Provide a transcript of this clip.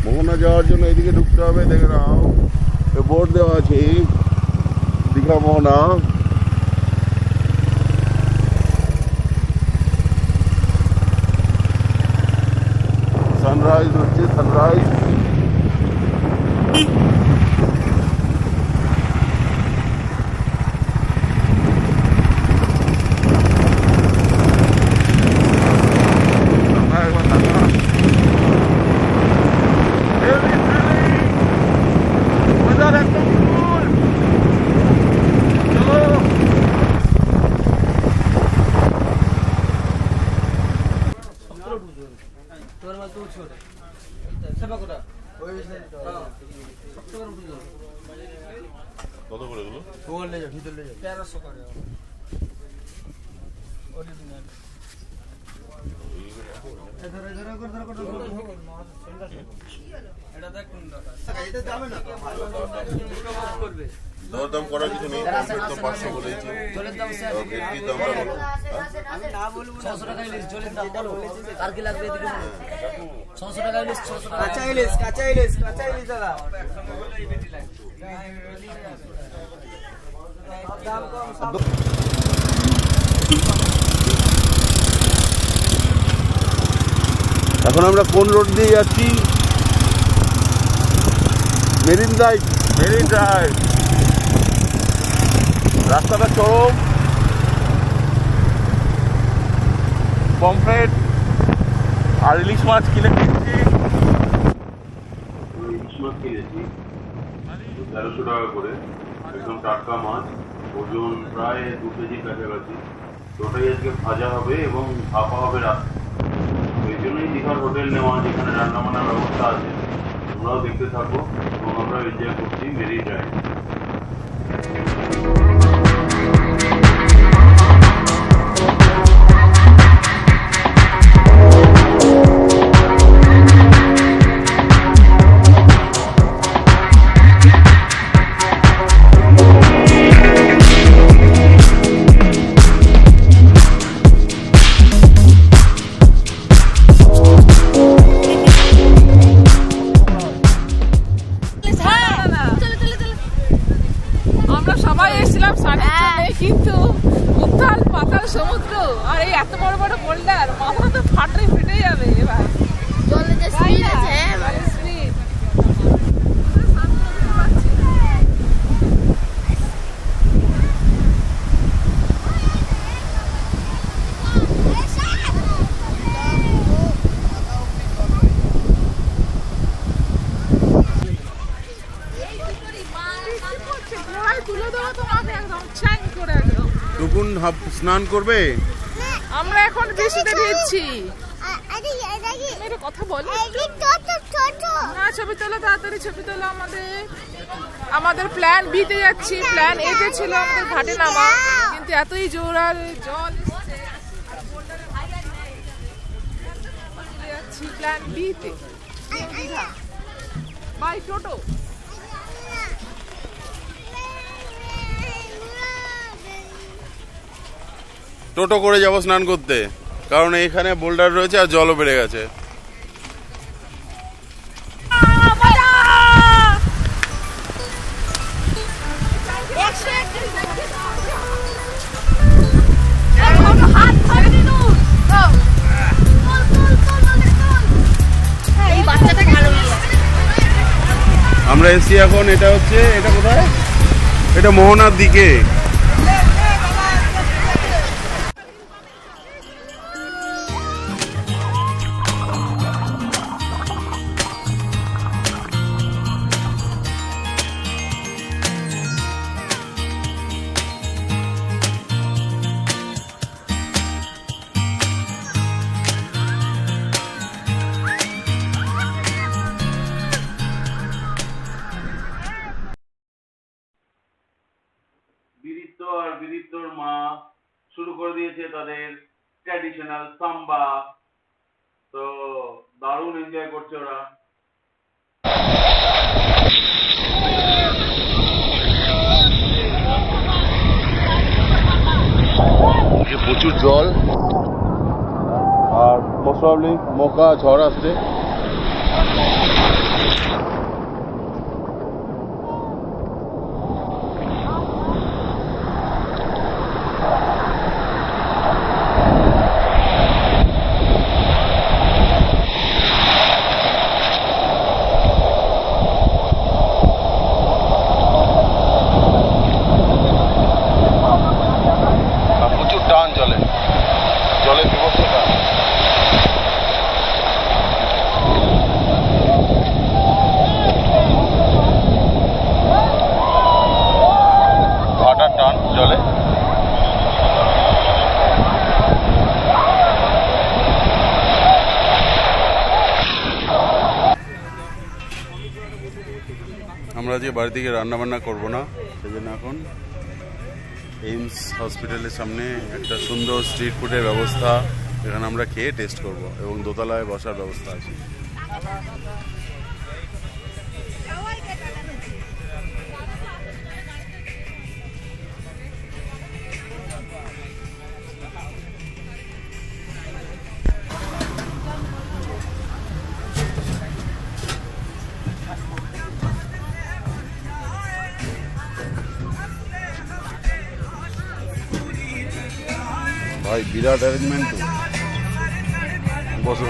মোহনা যাওয়ার জন্য এদিকে ঢুকতে হবে। দেখে নাও বোর্ড দেওয়া আছে দীঘা মোহনা। সানরাইজ হচ্ছে, সানরাইজ। কত করে এগুলো? 1300 করে। দরদাম করার কিছু নেই, 500 বলেছি। জলের দাম স্যার কি দাম বলো? আমি না বলবো 600 টাকা ইলিশ জলের দাম বলো। আর কি লাগবে এদিকে? 600 টাকা ইলিশ, 600 টাকা কাঁচা ইলিশ, কাঁচা ইলিশ, কাঁচা ইলিশ দাদা। দাম কম সব। এখন আমরা কোন রোড দিয়ে যাচ্ছি? Marine drive. মেরিন ড্রাইভ রাস্তাটা চরম। পমফ্রেট আর ইলিশ মাছ কিনে খেয়েছি। ইলিশ মাছ কিনেছি 1300 টাকা করে, একদম টাটকা মাছ, ওজন প্রায় 2 কেজির কাছাকাছি। ওটাই আজকে ভাজা হবে এবং ভাপা হবে রাত্রে। এই জন্যই দীঘার হোটেল নেওয়া, যেখানে রান্না বান্নার ব্যবস্থা আছে। তোমরাও দেখতে থাকো এবং আমরা এনজয় করছি মেরিন ড্রাইভ। কিন্তু উত্তাল পাতাল সমুদ্র আর এই এত বড় বড় বোল্ডার, মাথা তো ফাটে ফেটে যাবে। এবার জলে যে স্পিড আছে, মানে স্পিড। টুকুন স্নান করবে? আমরা এখন বৃষ্টিতে ভিজছি। কথা বলি না, ছবি তোলো তাড়াতাড়ি, ছবি তোলো। আমাদের প্ল্যান বিতে যাচ্ছি। প্ল্যান এতে ছিল আমাদের ঘাটে নামা, কিন্তু এতই জোর আর জল যাচ্ছি প্ল্যান বিতে। বাই টোটো। টোটো করে যাবো স্নান করতে, কারণ এখানে বোল্ডার রয়েছে আর জলও বেড়ে গেছে। আমরা এসছি এখন, এটা হচ্ছে, এটা কোথায়? এটা মোহনার দিকে। আর বিদিত্তর মা শুরু করে দিয়েছে তাদের ট্র্যাডিশনাল সাম্বা। তো দারুণ এনজয় করছে ওরা। প্রচুর জল আর মোস্ট প্রবাবলি মোকা ঝড় আসছে। আমরা যে বাড়ি থেকে রান্না বান্না করবো না, সেজন্য এখন এইমস হসপিটালের সামনে একটা সুন্দর স্ট্রিট ফুডের ব্যবস্থা, এখানে আমরা খেয়ে টেস্ট করব এবং দোতলায় বসার ব্যবস্থা আছে। ভাই বিরাট অ্যারেঞ্জমেন্ট তো, বসো।